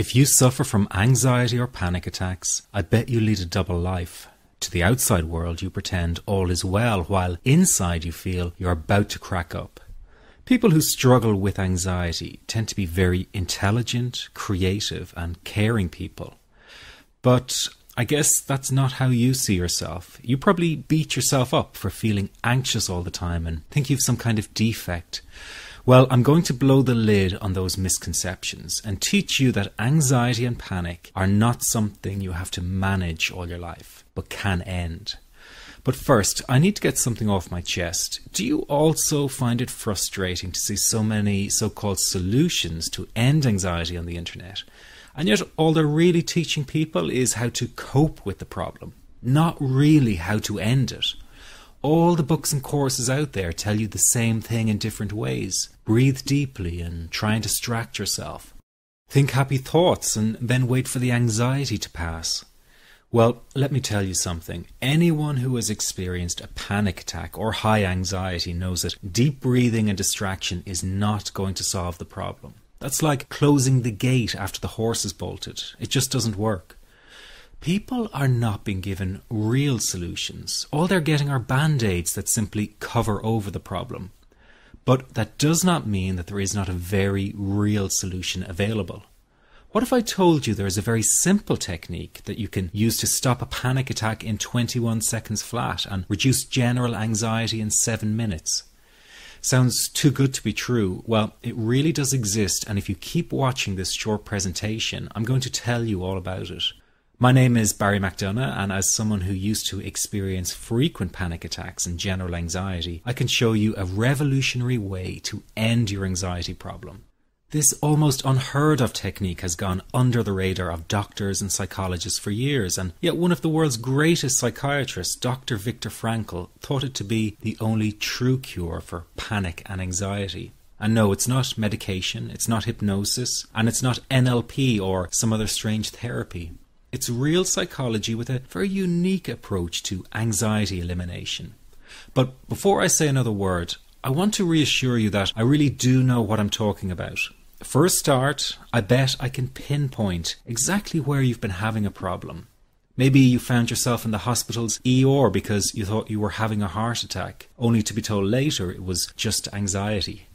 If you suffer from anxiety or panic attacks, I bet you lead a double life. To the outside world, you pretend all is well, while inside you feel you're about to crack up. People who struggle with anxiety tend to be very intelligent, creative, and caring people. But I guess that's not how you see yourself. You probably beat yourself up for feeling anxious all the time and think you've some kind of defect. Well, I'm going to blow the lid on those misconceptions and teach you that anxiety and panic are not something you have to manage all your life, but can end. But first, I need to get something off my chest. Do you also find it frustrating to see so many so-called solutions to end anxiety on the internet? And yet all they're really teaching people is how to cope with the problem, not really how to end it. All the books and courses out there tell you the same thing in different ways. Breathe deeply and try and distract yourself. Think happy thoughts and then wait for the anxiety to pass. Well, let me tell you something. Anyone who has experienced a panic attack or high anxiety knows that deep breathing and distraction is not going to solve the problem. That's like closing the gate after the horse is bolted. It just doesn't work. People are not being given real solutions. All they're getting are band-aids that simply cover over the problem. But that does not mean that there is not a very real solution available. What if I told you there is a very simple technique that you can use to stop a panic attack in 21 seconds flat and reduce general anxiety in 7 minutes? Sounds too good to be true. Well, it really does exist, and if you keep watching this short presentation, I'm going to tell you all about it. My name is Barry McDonough, and as someone who used to experience frequent panic attacks and general anxiety, I can show you a revolutionary way to end your anxiety problem. This almost unheard of technique has gone under the radar of doctors and psychologists for years, and yet one of the world's greatest psychiatrists, Dr. Viktor Frankl, thought it to be the only true cure for panic and anxiety. And no, it's not medication, it's not hypnosis, and it's not NLP or some other strange therapy. It's real psychology with a very unique approach to anxiety elimination. But before I say another word, I want to reassure you that I really do know what I'm talking about. For a start, I bet I can pinpoint exactly where you've been having a problem. Maybe you found yourself in the hospital's ER because you thought you were having a heart attack, only to be told later it was just anxiety.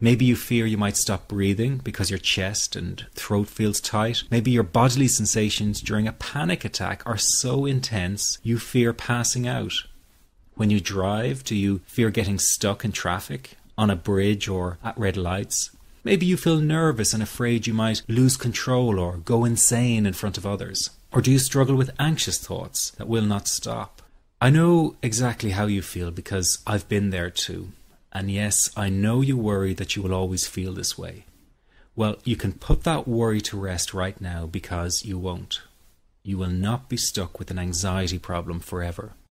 Maybe you fear you might stop breathing because your chest and throat feels tight. Maybe your bodily sensations during a panic attack are so intense you fear passing out. When you drive, do you fear getting stuck in traffic, on a bridge or at red lights? Maybe you feel nervous and afraid you might lose control or go insane in front of others. Or do you struggle with anxious thoughts that will not stop? I know exactly how you feel because I've been there too. And yes, I know you worry that you will always feel this way. Well, you can put that worry to rest right now because you won't. You will not be stuck with an anxiety problem forever.